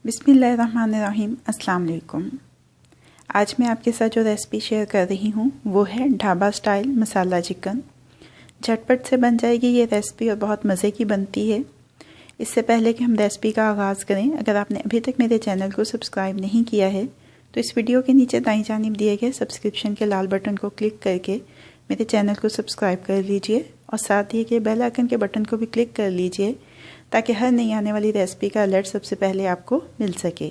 बिस्मिल्लाहिर्रहमानिर्रहीम। अस्सलाम वालेकुम। आज मैं आपके साथ जो रेसिपी शेयर कर रही हूँ वो है ढाबा स्टाइल मसाला चिकन। झटपट से बन जाएगी ये रेसिपी और बहुत मज़े की बनती है। इससे पहले कि हम रेसिपी का आगाज़ करें, अगर आपने अभी तक मेरे चैनल को सब्सक्राइब नहीं किया है तो इस वीडियो के नीचे दाईं जानिब दिए गए सब्सक्रिप्शन के लाल बटन को क्लिक करके मेरे चैनल को सब्सक्राइब कर लीजिए और साथ दिए गए बेल आइकन के बटन को भी क्लिक कर लीजिए ताकि हर नई आने वाली रेसिपी का अलर्ट सबसे पहले आपको मिल सके।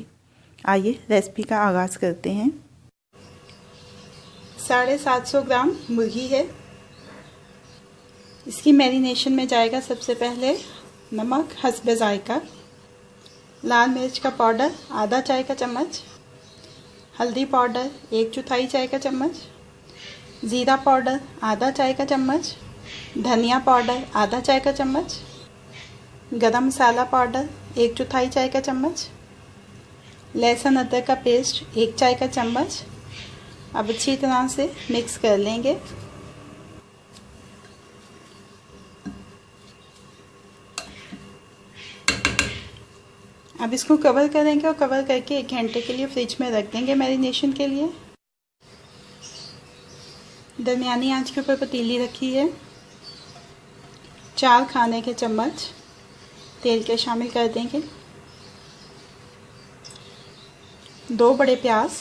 आइए रेसिपी का आगाज़ करते हैं। 750 ग्राम मुर्गी है। इसकी मैरिनेशन में जाएगा सबसे पहले नमक हस्बे जायका, लाल मिर्च का पाउडर आधा चाय का चम्मच, हल्दी पाउडर 1/4 चाय का चम्मच, ज़ीरा पाउडर आधा चाय का चम्मच, धनिया पाउडर आधा चाय का चम्मच, गरम मसाला पाउडर 1/4 चाय का चम्मच, लहसुन अदरक का पेस्ट 1 चाय का चम्मच। अब अच्छी तरह से मिक्स कर लेंगे। अब इसको कवर करेंगे और कवर करके 1 घंटे के लिए फ्रिज में रख देंगे मैरिनेशन के लिए। दरमियानी आंच के ऊपर पतीली रखी है। 4 खाने के चम्मच तेल के शामिल कर देंगे। 2 बड़े प्याज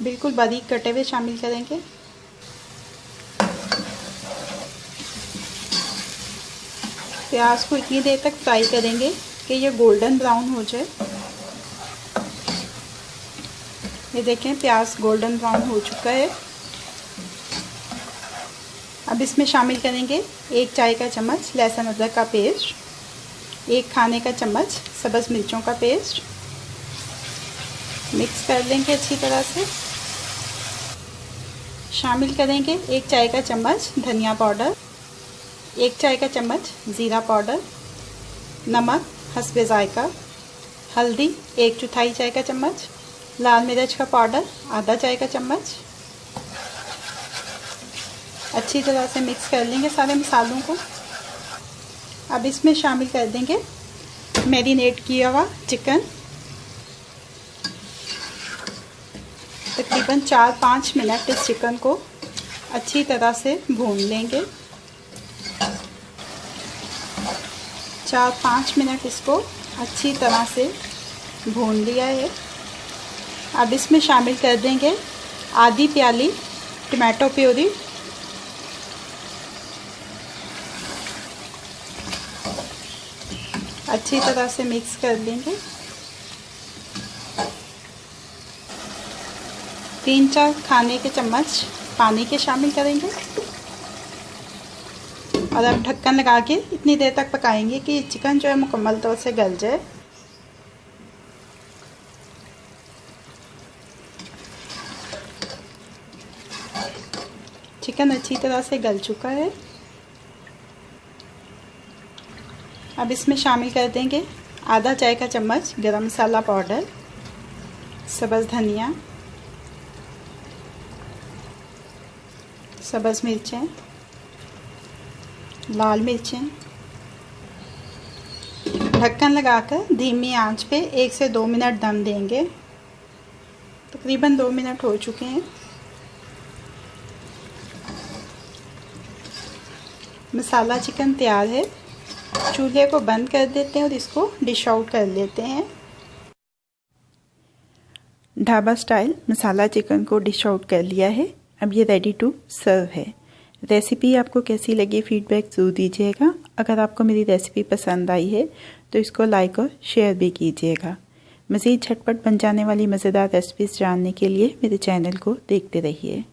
बिल्कुल बारीक कटे हुए शामिल करेंगे। प्याज को इतनी देर तक फ्राई करेंगे कि ये गोल्डन ब्राउन हो जाए। ये देखें प्याज गोल्डन ब्राउन हो चुका है। अब इसमें शामिल करेंगे 1 चाय का चम्मच लहसुन अदरक का पेस्ट, 1 खाने का चम्मच सब्ज़ मिर्चों का पेस्ट। मिक्स कर लेंगे अच्छी तरह से। शामिल करेंगे 1 चाय का चम्मच धनिया पाउडर, 1 चाय का चम्मच ज़ीरा पाउडर, नमक हस्बे जायका, हल्दी 1/4 चाय का चम्मच, लाल मिर्च का पाउडर आधा चाय का चम्मच। अच्छी तरह से मिक्स कर लेंगे सारे मसालों को। अब इसमें शामिल कर देंगे मैरिनेट किया हुआ चिकन। तकरीबन 4-5 मिनट इस चिकन को अच्छी तरह से भून लेंगे। 4-5 मिनट इसको अच्छी तरह से भून लिया है। अब इसमें शामिल कर देंगे आधी प्याली टमाटो प्यूरी, अच्छी तरह से मिक्स कर लेंगे। 3-4 खाने के चम्मच पानी के शामिल करेंगे और अब ढक्कन लगा के इतनी देर तक पकाएंगे कि चिकन जो है मुकम्मल तौर से गल जाए। चिकन अच्छी तरह से गल चुका है। अब इसमें शामिल कर देंगे आधा चाय का चम्मच गरम मसाला पाउडर, सब्ज़ धनिया, सब्ज़ मिर्चें, लाल मिर्चें। ढक्कन लगाकर धीमी आंच पे 1 से 2 मिनट दम देंगे। तकरीबन 2 मिनट हो चुके हैं। मसाला चिकन तैयार है। चूल्हे को बंद कर देते हैं और इसको डिश आउट कर लेते हैं। ढाबा स्टाइल मसाला चिकन को डिश आउट कर लिया है। अब ये रेडी टू सर्व है। रेसिपी आपको कैसी लगी फीडबैक ज़रूर दीजिएगा। अगर आपको मेरी रेसिपी पसंद आई है तो इसको लाइक और शेयर भी कीजिएगा। मज़ीद झटपट बन जाने वाली मज़ेदार रेसिपीज़ जानने के लिए मेरे चैनल को देखते रहिए।